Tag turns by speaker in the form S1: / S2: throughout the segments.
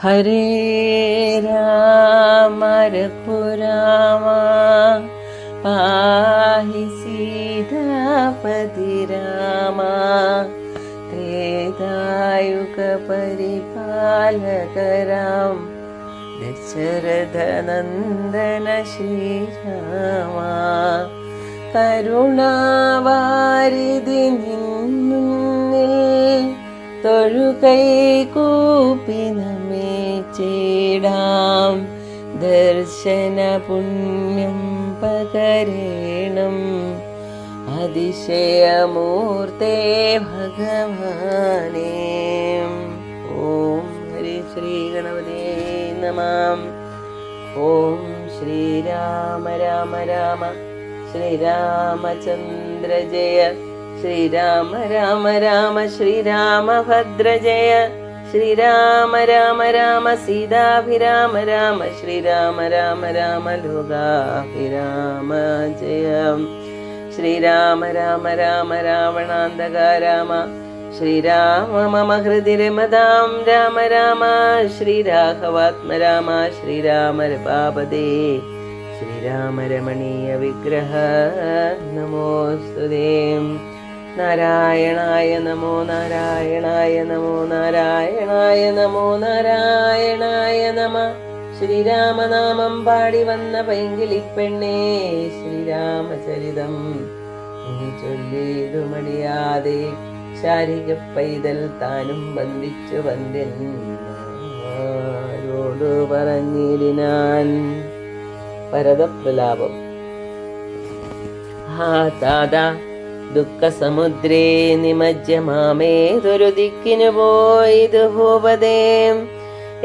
S1: ഹരേ രാമ രഘുരാമ പാഹി സീതാപതി രാമ ത്രേതായുഗ പരിപാലക രാം ദശരഥനന്ദന ശ്രീരാമ കരുണാവാരിധി നിന്നിൽ തൊഴുകൈ കൂപ്പി നമിച്ചിടാം ദർശന പുണ്യം പകരേണം അതിശയമൂർത്തേ ഭഗവാനേ. ഓം ഹരി ശ്രീ ഗണപതേ നമഃ. ഓം ശ്രീരാമ രാമ രാമ ശ്രീരാമചന്ദ്ര ജയ ശ്രീരാമ രാമ രാമ ശ്രീരാമഭദ്ര ജയ ശ്രീരാമ രാമ രാമ സീതാഭിരാമ രാമ ശ്രീരാമ രാമ രാമ ലോകാഭിരാമ ജയ ശ്രീരാമ രാമ രാമ രാവണാന്തക രാമ ശ്രീരാമ മമ ഹൃദി രമതാം രാമ രാമ ശ്രീരാഘവാത്മ രാമ ശ്രീരാമ രപാപദേ ശ്രീരാമ രമണീയ വിഗ്രഹ നമോസ്തുതേ. നാരായണായ നമോ നാരായണായ നമോ നാരായണായ നമോ നാരായണായ നമ. ശ്രീരാമനാമം പാടി വന്ന പൈങ്കിളിപ്പെണ്ണേ ശ്രീരാമചരിതം ഇനി ചൊല്ലിയിതു മടിയാതെ ശാരിക പൈതൽ താനും ബന്ധിച്ചു വന്ദ്യന്മാരോടു പറഞ്ഞിരിനാൻ. ഭരതപ്രലാപം. ഹാ താതാ ദുഃഖസമുദ്രേ നിമജ്ജ മാമേതൊരു ദിക്കിനു പോയിതു ഭൂപതേ.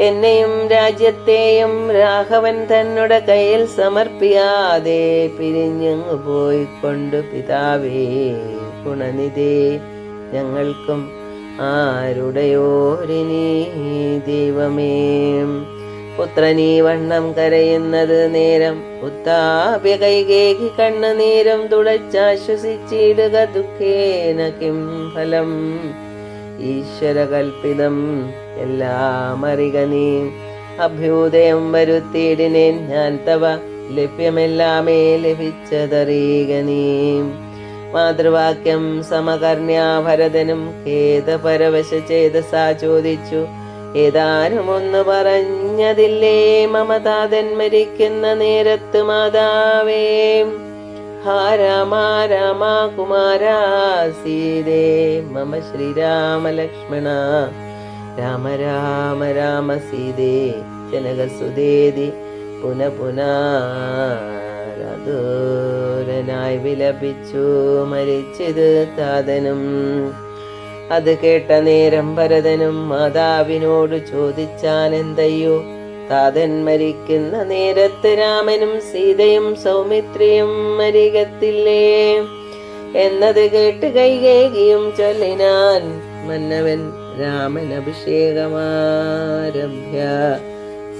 S1: എന്നെയും രാജ്യത്തെയും രാഘവൻ തന്നുടെ കയ്യിൽ സമർപ്പിയാതെ പിരിഞ്ഞങ്ങു പോയിക്കൊണ്ടു പിതാവേ ഗുണനിധേ ഞങ്ങൾക്കും ആരുടെയോരിനി ദൈവമേ. പുത്രനീ വണ്ണം കരയുന്നത് നേരം ഉത്താപ്യ കൈകേകി കണ്ണുനീരം തുടച്ചാശ്വസിച്ചിടുക ദുഃഖേന കിം ഫലം. ഈശ്വര കൽപ്പിതം എല്ലാം അറിക നീ. അഭ്യുദയം വരുത്തിയിടിനേൻ ഞാൻ തവ ലഭ്യമെല്ലാമേ ലഭിച്ചതറിയുക നീ. മാതൃവാക്യം സമകർണ്യാ ഭരതനും ഖേദപരവശ ചേതസാ ചോദിച്ചു. ഏതാനും ഒന്ന് പറഞ്ഞതില്ലേ മമതാതൻ മരിക്കുന്ന നേരത്ത് മാതാവേ. ഹാ രാമ രാമ കുമാര സീതേ മമ ശ്രീരാമ ലക്ഷ്മണ രാമ രാമ രാമ സീതേ ജനകസുതേതി പുനഃപുനരനായി വിലപിച്ചു മരിച്ചത് താതനും. അത് കേട്ട നേരം ഭരതനും മാതാവിനോട് ചോദിച്ചാനെന്തയ്യോ. താതൻ മരിക്കുന്ന നേരത്ത് രാമനും സീതയും സൗമിത്രിയും മരികത്തില്ലേ എന്നത് കേട്ട് കൈകേകിയും ചൊല്ലിനാൻ. മന്നവൻ രാമൻ അഭിഷേകമാരഭ്യ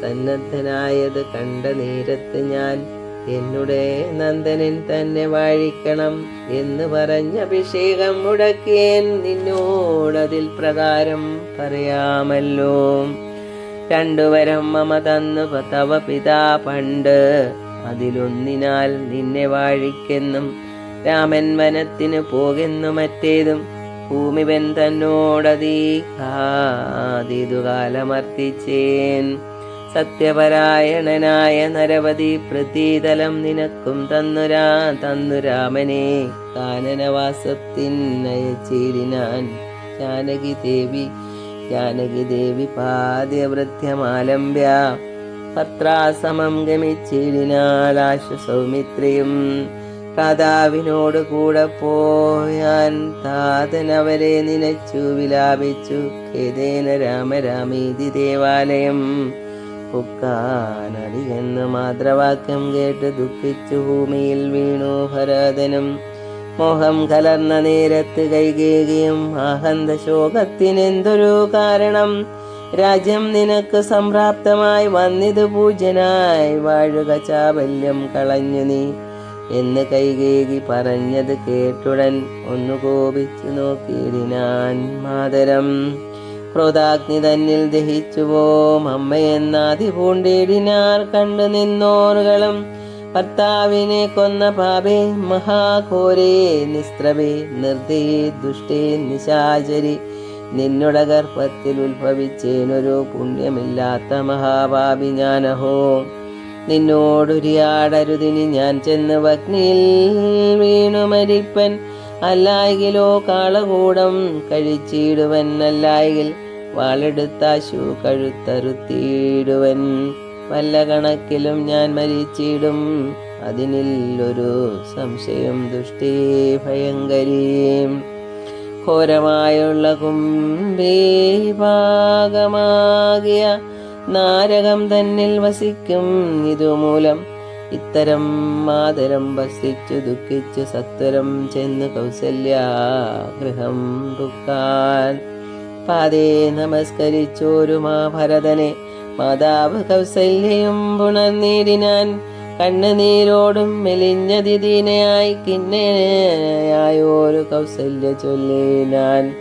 S1: സന്നദ്ധനായത് കണ്ട നേരത്ത് ഞാൻ എന്നുടെ നന്ദനൻ തന്നെ വാഴിക്കണം എന്ന് പറഞ്ഞ അഭിഷേകം മുടക്കിയേൻ നിന്നോടതിൽ പ്രകാരം പറയാമല്ലോ. രണ്ടുവരം മമ തന്നു തവ പിതാ പണ്ട്, അതിലൊന്നിനാൽ നിന്നെ വാഴിക്കെന്നും രാമൻ വനത്തിന് പോകുന്നു മറ്റേതും ഭൂമിവൻ തന്നോടതീതു കാലമർത്തിച്ചേൻ. സത്യപരായണനായ നരവതി പ്രതീതലം നിനക്കും തന്നു രാമനെ കാനനവാസത്തിനയച്ചീരിനാൻ. ജാനകി ദേവി പാദ്യവൃത്യമാലംബ്യ ഭർത്രാസമം ഗമിച്ചീരിനാലാശ സൗമിത്രിയും. പ്രാതാവിനോട് കൂടെ പോയാൻ താതനവരെ നിനച്ചു വിലാപിച്ചു. ഖേദേന രാമ രാമീതി ദേവാലയം പുക്കാനടിയെന്ന് മാതൃവാക്യം കേട്ട് ദുഃഖിച്ചു ഭൂമിയിൽ വീണു ഭരതനും. മോഹം കലർന്ന നേരത്ത് കൈകേകിയും ആഹന്ത ശോകത്തിനെന്തൊരു കാരണം. രാജ്യം നിനക്ക് സംപ്രാപ്തമായി വന്നിതു പൂജനായി വാഴുക ചാബല്യം കളഞ്ഞു നീ എന്ന് കൈകേകി പറഞ്ഞത് കേട്ടുടൻ ഒന്നു കോപിച്ചു നോക്കിയിടിനാൻ മാതരം. ക്രോധാഗ്നി തന്നിൽ ദഹിച്ചുപോം. അമ്മയെന്നാതി പൂണ്ടേടിനാർ കണ്ടു നിന്നോറുകളും. ഭർത്താവിനെ കൊന്ന പാപേ മഹാഘോരേ നിസ്ത്രവേ നിർദ്ദയേ ദുഷ്ടേ നിശാചരി. നിന്നുടെ ഗർഭത്തിൽ ഉത്ഭവിച്ചേനൊരു പുണ്യമില്ലാത്ത മഹാപാപി ഞാനഹോ. നിന്നോടുരിയാടരുതിനി ഞാൻ ചെന്ന് വഗ്നിയിൽ വീണു മരിപ്പൻ. അല്ലായെങ്കിലോ കാളകൂടം കഴിച്ചിടുവൻ. അല്ലായെങ്കിൽ വാളെടുത്താശു കഴുത്തറുത്തിടുവൻ. വല്ല കണക്കിലും ഞാൻ മരിച്ചിടും, അതിനില്ലൊരു സംശയം ദുഷ്ടേ ഭയങ്കരീം. ഘോരമായുള്ള കുംഭീഭാഗമാകിയ നാരകം തന്നിൽ വസിക്കും. ഇതുമൂലം ഇത്തരം മാതരം വസിച്ചു ദുഃഖിച്ചു സത്വരം ചെന്ന് കൗസല്യാഗൃഹം പുക്കാൻ. പാതേ നമസ്കരിച്ചോരു ഭരതനെ മാതാവ് കൗസല്യയും പുണർനീടിനാൻ. കണ്ണുനീരോടും മെലിഞ്ഞതിദീനയായി കിന്നയായോരു കൗസല്യ ചൊല്ലിനാൻ.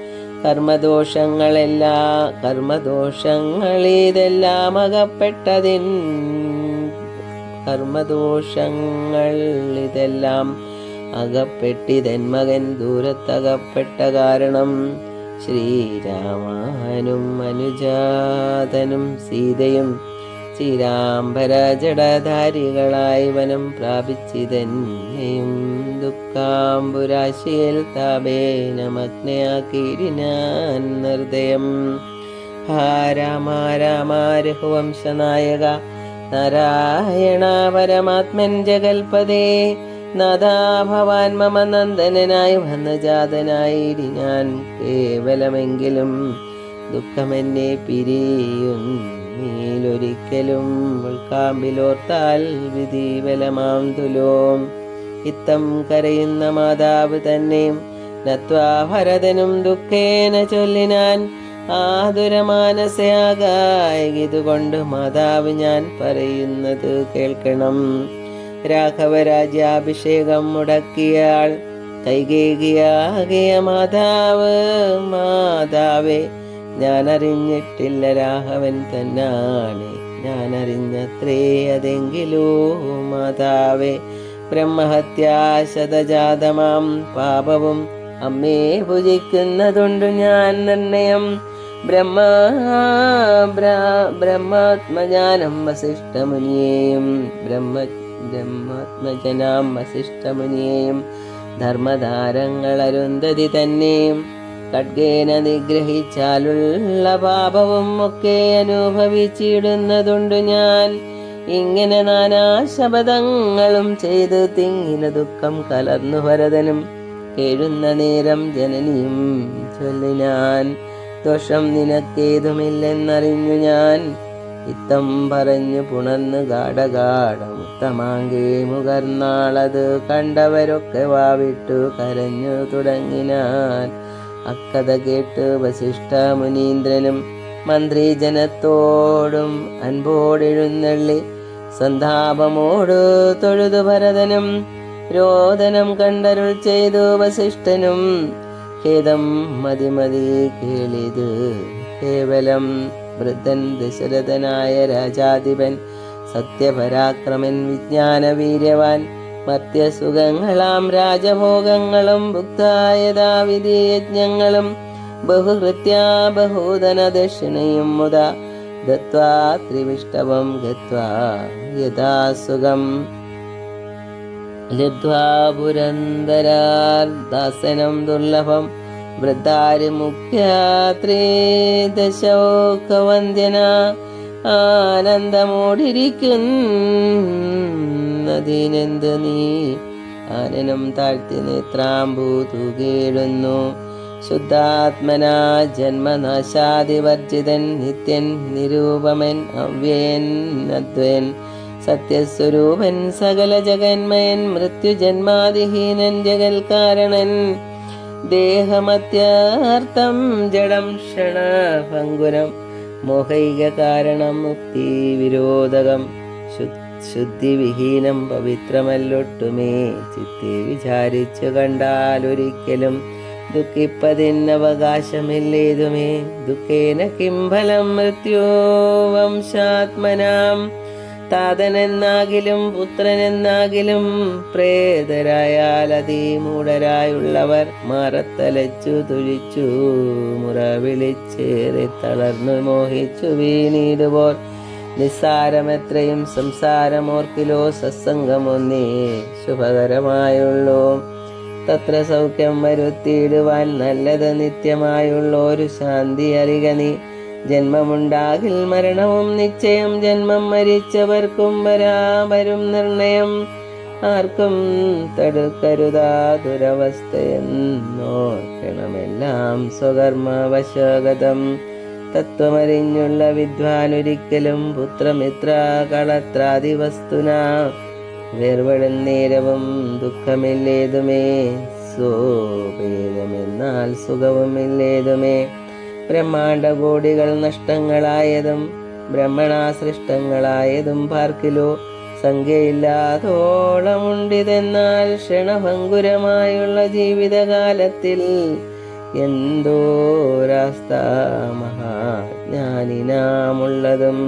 S1: കർമ്മദോഷങ്ങളിതെല്ലാം അകപ്പെട്ടിതെൻ മകൻ ദൂരത്തകപ്പെട്ട കാരണം. ശ്രീരാമാനും അനുജാതനും സീതയും ശ്രീരാംബര ജടധാരികളായി വനം പ്രാപിച്ചിതന്നെയും ദുഃഖാംബുരാശിയിൽ താപേനമഗ്നയാക്കിയിടിനാൻ നിർദ്ദയം. ഹാ രാമ രാമ രഘുവംശനായക നാരായണ പരമാത്മൻ ജഗൽപദേ. നാഥാ ഭവാൻ മമ നന്ദനായി വന്നജാതനായിടിനാൻ. കേവലമെങ്കിലും ദുഃഖമെന്നെ പിരിയുന്നീലൊരിക്കലും. ഉൾക്കാമ്പിലോർത്താൽ വിധി ബലമാം തുലോം. ഇത്തം കരയുന്ന മാതാവ് തന്നെ നത്വാ ഭരതനും ദുഃഖേന ചൊല്ലിനാൻ. ആതുരമാനസയാകായതുകൊണ്ട് മാതാവ് ഞാൻ പറയുന്നത് കേൾക്കണം. രാഘവരാജ്യാഭിഷേകം മുടക്കിയാൾ കൈകേകിയാകിയ മാതാവേ ഞാൻ അറിഞ്ഞിട്ടില്ല രാഘവൻ തന്നാണ്. ഞാൻ അറിഞ്ഞത്രേ അതെങ്കിലോ മാതാവേ. ബ്രഹ്മഹത്യാശതജാതമാം പാപവും അമ്മേ ഭുജിക്കുന്നതുണ്ട് ഞാൻ നിർണയം. ബ്രഹ്മാത്മജാനം വസിഷ്ഠമുനിയെയും ബ്രഹ്മാത്മജനാം വസിഷ്ഠമുനിയെയും ധർമ്മധാരങ്ങൾ അരുന്ധതി തന്നെയും ഖഡ്ഗേന നിഗ്രഹിച്ചാലുള്ള പാപവും ഒക്കെ അനുഭവിച്ചിടുന്നതുണ്ട് ഞാൻ. ഇങ്ങനെ നാനാശപഥങ്ങളും ചെയ്ത് തിങ്ങിന ദുഃഖം കലർന്നു ഭരതനും കേഴുന്ന നേരം ജനനിയും ചൊല്ലിനാൻ. ദോഷം നിനക്കേതുമില്ലെന്നറിഞ്ഞു ഞാൻ. ഇത്തം പറഞ്ഞു പുണർന്ന് ഗാഢഗാഢമുത്തമാങ്കേ മുകർന്നാളത് കണ്ടവരൊക്കെ വാവിട്ടു കരഞ്ഞു തുടങ്ങിനാൻ. അക്കഥ കേട്ട് വസിഷ്ഠ മുനീന്ദ്രനും മന്ത്രിജനത്തോടും അൻപോടെഴുന്നള്ളി സന്താപമോടു തൊഴുതു ഭരതനും. രോദനം കണ്ടരുൾ ചെയ്തു വസിഷ്ഠനും. ഖേദം മതി കേളിത് കേവലം. വൃദ്ധൻ ദശരഥനായ രാജാധിപൻ സത്യപരാക്രമൻ വിജ്ഞാനവീര്യവാൻ. മർത്യസുഖങ്ങളാം രാജഭോഗങ്ങളും ഭുക്തായതാവിധി യജ്ഞങ്ങളും ബഹുഹൃത്യാ ബഹൂദന ദക്ഷിണയും മുതാ ദത്വാ ത്രിവിഷ്ടവം ഗത്വാ യഥാസുഖം. ലബ്ധ്വാ പുരന്ദരാർദാസനം ദുർലഭം വൃദ്ധാരി മുഖ്യാത്രേ ദശോകവന്ദ്യന. ആനന്ദമോടിരിക്കുന്നതിനെന്ത് നീ ആനനം താഴ്ത്തി നേത്രാംബു തൂകേടുന്നു. ശുദ്ധാത്മനാ ജന്മനാശാദിവർജിതൻ നിത്യൻ നിരൂപമൻ അവ്യയൻ അദ്വയൻ സത്യസ്വരൂപൻ സകല ജഗന്മയൻ മൃത്യുജന്മാദിഹീനൻ ജഗൽകാരണൻ. ദേഹമത്യർത്ഥം ജഡം ക്ഷണഭംഗുരം മോഹൈക കാരണം മുക്തി വിരോധകം. ശുദ്ധിവിഹീനം പവിത്രമല്ലൊട്ടുമേ ചിത്തെ വിചാരിച്ചു കണ്ടാലൊരിക്കലും ദുഃഖിപ്പതിന്നവകാശമില്ലേതുമേ. ദുഃഖേന കിം ഫലം മൃത്യു വംശാത്മനാം. താതനെന്നാകിലും പുത്രനെന്നാകിലും പ്രേതരായാൽ അതിമൂഢരായുള്ളവർ മാറത്തലച്ചു തുഴിച്ചു മുറ വിളിച്ചേറെ തളർന്നു മോഹിച്ചു വീണിടുപോർ. നിസ്സാരമെത്രയും സംസാരമോർക്കിലോ സത്സംഗമൊന്നേ ശുഭകരമായുള്ളൂ. തത്ര സൗഖ്യം വരുത്തിയിടുവാൻ നല്ലത് നിത്യമായുള്ളൊരു ശാന്തി അറിക നീ. ജന്മമുണ്ടാകിൽ മരണവും നിശ്ചയം. ജന്മം മരിച്ചവർക്കും വരും നിർണയം. ആർക്കും തടുക്കരുതാ ദുരവസ്ഥയെന്നോർക്കണമെല്ലാം സ്വകർമ്മവശഗതം. തത്വമറിഞ്ഞുള്ള വിദ്വാനൊരിക്കലും പുത്രമിത്ര കളത്രാദി വസ്തുന വേർപെടും നേരവും ദുഃഖമില്ലേതുമേ. സ്വഭേദമെന്നാൽ സുഖവുമില്ലേതുമേ. ബ്രഹ്മാണ്ഡകോടികൾ നഷ്ടങ്ങളായതും ബ്രഹ്മണാ സൃഷ്ടങ്ങളായതും പാർക്കിലോ സംഖ്യയില്ലാതോളമുണ്ടിതെന്നാൽ ക്ഷണഭങ്കുരമായുള്ള ജീവിതകാലത്തിൽ എന്തോരാസ്ത മഹാജ്ഞാനിനാമുള്ളതും.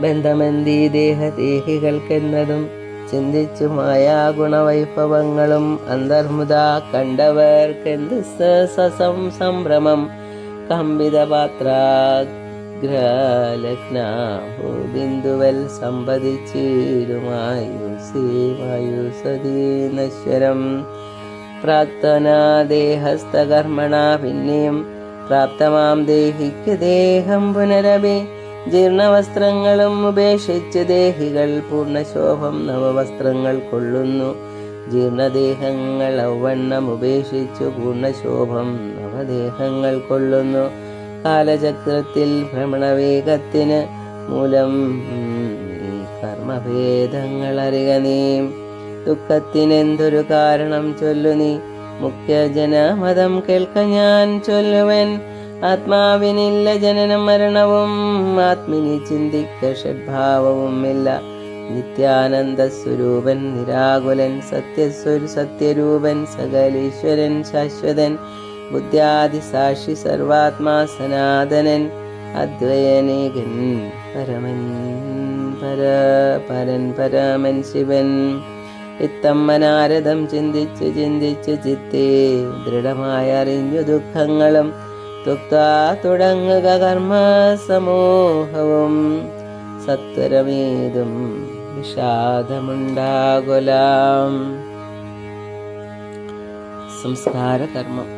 S1: ബന്ധമെന്തീ ദേഹദേഹികൾക്കെന്നതും ചിന്തിച്ചു മായാഗുണവൈഭവങ്ങളും അന്തർമുത കണ്ടവർക്കെന്ത് സംഭ്രമം. കമ്പിതപാത്രാഗ്രലഗ്നാഭൂബിന്ദുവൽ സമ്പതിച്ചിരുമായുസീമായുസതീ നശ്വരം. പ്രാക്തനാദേഹസ്ഥകർമ്മണാ പിന്നെയും പ്രാപ്തമാം ദേഹിക്ക് ദേഹം പുനരപി. ജീർണവസ്ത്രങ്ങളും ഉപേക്ഷിച്ച് ദേഹികൾ പൂർണ്ണശോഭം നവവസ്ത്രങ്ങൾ കൊള്ളുന്നു. ജീർണദേഹങ്ങൾ ഔവണ്ണം ഉപേക്ഷിച്ചു പൂർണ്ണശോഭം നവദേഹങ്ങൾ കൊള്ളുന്നു. കാലചക്രത്തിൽ ഭ്രമണവേഗത്തിന് മൂലം ഈ കർമ്മഭേദങ്ങൾ അറിക നീ. ദുഃഖത്തിനെന്തൊരു കാരണം ചൊല്ലു നീ. മുഖ്യജനമതം കേൾക്ക ഞാൻ ചൊല്ലുവൻ. ആത്മാവിനില്ല ജനനം മരണവും ആത്മിനി ചിന്തിക്ക ഷഡ്ഭാവവും ഇല്ല. നിത്യാനന്ദ സ്വരൂപൻ നിരാകുലൻ സത്യരൂപൻ സകലീശ്വരൻ ശാശ്വതൻ ബുദ്ധ്യാദി സാക്ഷി സർവാത്മാ സനാതനൻ അദ്വയനേകൻ പരമൻ ശിവൻ. ഇത്തം മനാരദം ചിന്തിച്ച് ചിത്തേ ദൃഢമായി അറിഞ്ഞു ദുഃഖങ്ങളും തുക്താ തുടങ്ങുക കർമ്മസമൂഹവും. സത്വരമേതും വിഷാദമുണ്ടാകുലാം. സംസ്കാരകർമ്മം.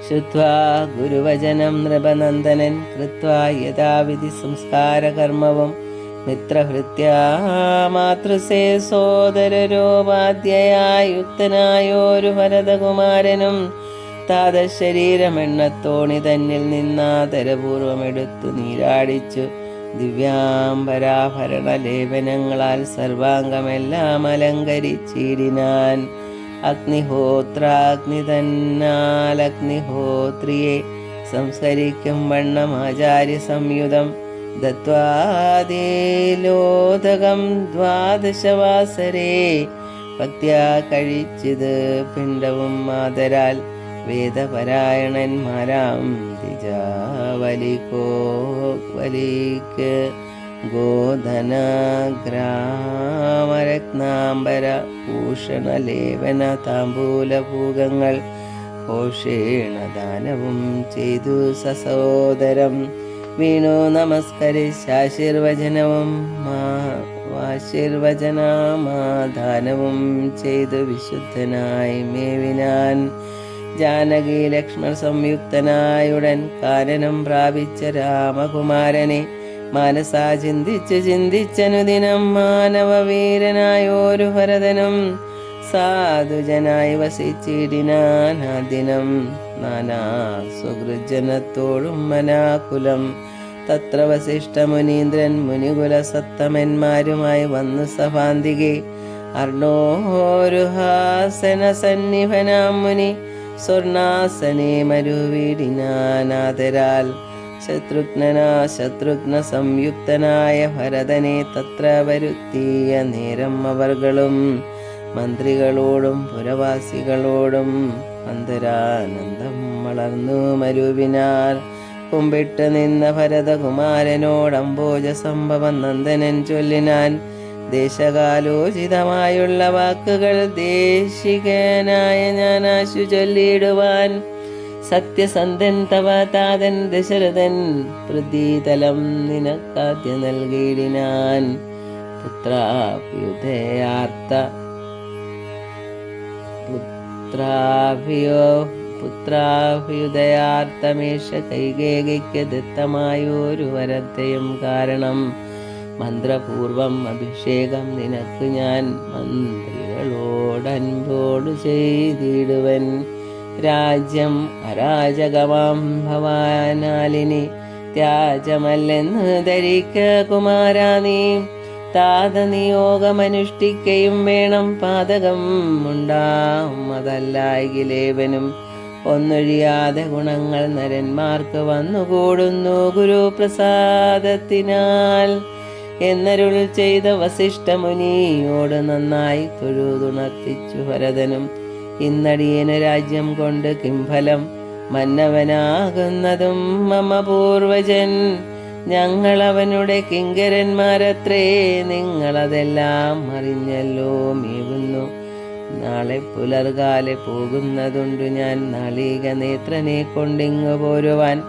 S1: ശ്രുത്വാ ഗുരുവചനം നൃപനന്ദനൻ കൃത്വാ യഥാവിധി സംസ്കാരകർമ്മവും. മിത്രഭൃത്യാ മാതൃസേ സോദരരോപാധ്യയായുക്തനായോരു ഭരതകുമാരനും താതശരീരമെണ്ണത്തോണി തന്നിൽ നിന്നാദരപൂർവമെടുത്തു നീരാടിച്ചു ദിവ്യാംബരാഭരണ ലേപനങ്ങളാൽ സർവാംഗമെല്ലാം അലങ്കരിച്ചിടിനാൻ. അഗ്നിഹോത്രാഗ്നി തന്നാലഗ്നിഹോത്രിയെ സംസ്കരിക്കും വണ്ണം ആചാര്യ സംയുതം ദത്വാദിലോദകം ദ്വാദശവാസരേ. ഭക്ത്യാ കഴിച്ചിത് പിണ്ടവും മാതരാൽ വേദപരായണന്മാരാം ദിജാവലിക്ക് ഗോധനഗ്രാമരത്നാംബര ഭൂഷണലേപന താംബൂലഭൂഗങ്ങൾ ഘോഷേണ ദാനവും ചെയ്തു സസോദരം. വീണു നമസ്കരിച്ചാശീർവചനവും ആശീർവചനമാദാനവും ചെയ്തു വിശുദ്ധനായി മേവിനാൻ. ജാനകി ലക്ഷ്മണ സംയുക്തനായുടൻ കാനനം പ്രാപിച്ച രാമകുമാരനെ മനസാ ചിന്തിച്ചനുദിനം മാനവവീരനായോരു ഭരതനും സാധുജനായി വസിച്ചിടിനാൻ. ആ ദിനം നാനാ സുഹൃജനത്തോടും മനാകുലം. തത്ര വസിഷ്ഠമുനീന്ദ്രൻ മുനികുല സത്തമന്മാരുമായി വന്നു സഭാന്തികെ. അർണോരുഹാസന സന്നിഭനാം മുനി സ്വർണാസനെ മരുവീടിനാനാദരാൽ. ശത്രുഘ്ന സംയുക്തനായ ഭരതനെ തത്ര വരുത്തിയ നേരം അവർകളും മന്ത്രികളോടും പുരവാസികളോടും അന്തരാനന്ദം വളർന്നു മരുവിനാർ. കുമ്പിട്ട് നിന്ന ഭരതകുമാരനോടംബോജ സംഭവം നന്ദനൻ ചൊല്ലിനാൻ. ദേശകാലോചിതമായുള്ള വാക്കുകൾ ദേശികനായ ഞാൻ ആശു ചൊല്ലിയിടുവാൻ. സത്യസന്ധൻ തവ താതൻ ദശരഥൻ പൃഥ്വീതലം നിനക്കാദ്യ നൽകിയിടിനാൻ. പുത്രാഭ്യുദയാർത്ഥമേഷ കൈകേകിക്ക് ദത്തമായൊരു വരത്തെയും കാരണം. മന്ത്രപൂർവം അഭിഷേകം നിനക്ക് ഞാൻ മന്ത്രികളോടൻപോടു ചെയ്തിടുവൻ. രാജ്യം അരാജകമാം ഭവാനാലിനി ത്യാജമല്ലെന്ന് ധരിക്ക കുമാരാ നീ. താതനിയോഗമനുഷ്ഠിക്കയും വേണം, പാതകം ഉണ്ടാവും അതല്ലായിലേവനും. ഒന്നൊഴിയാതെ ഗുണങ്ങൾ നരന്മാർക്ക് വന്നുകൂടുന്നു ഗുരുപ്രസാദത്തിനാൽ എന്നരുൾ ചെയ്ത വസിഷ്ഠമുനിയോട് നന്നായി തൊഴുതുണർത്തിച്ചു ഭരതനും. ഇന്നടിയന് രാജ്യം കൊണ്ട് കിംഫലം, മന്നവനാകുന്നതും മമ പൂർവജൻ. ഞങ്ങളവനുടെ കിങ്കരന്മാരത്രേ, നിങ്ങളതെല്ലാം അറിഞ്ഞല്ലോ മേവുന്നു. നാളെ പുലർകാലെ പോകുന്നതുണ്ടു ഞാൻ നാളിക നേത്രനെ കൊണ്ടിങ്ങു പോരുവാൻ.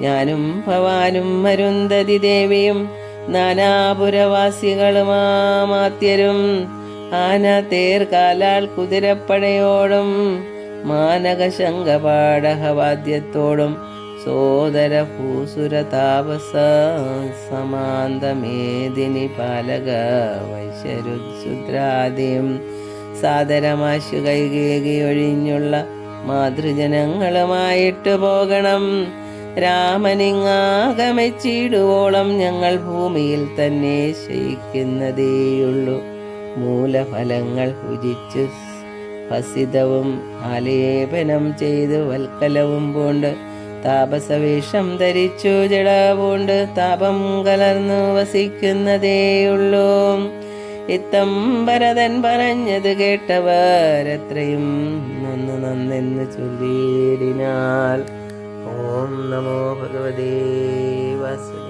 S1: ഞാനും ഭവാനും അരുന്ധതി ദേവിയും നാനാപുരവാസികളുമാത്യരും ആന തേർ കാലാൾ കുതിരപ്പടയോടും മാനക ശംഖപാടഹവാദ്യത്തോടും സോദര ഭൂസുര താപസ സമാന്തമേദിനി പാലക വൈശ്യരുദ്രാദിയും സാദരമാശു കൈകേകി ഒഴിഞ്ഞുള്ള മാതൃജനങ്ങളുമായിട്ട് പോകണം. രാമനിങ്ങാകമെച്ചിടുവോളം ഞങ്ങൾ ഭൂമിയിൽ തന്നെ ശയിക്കുന്നതേയുള്ളൂ. മൂലഫലങ്ങൾ ഭുജിച്ചു ഭസിതവും ആലേപനം ചെയ്തു വൽക്കലവും പൂണ്ട് താപസവേഷം ധരിച്ചു ജടാപൂണ്ട് താപം കലർന്നു വസിക്കുന്നതേയുള്ളൂ. ഇത്തം ഭരതൻ പറഞ്ഞത് കേട്ടവരെത്രയും നന്നെന്ന് ചൊല്ലിയിടിനാൽ. ഓം നമോ ഭഗവതേ വാസുദേവായ.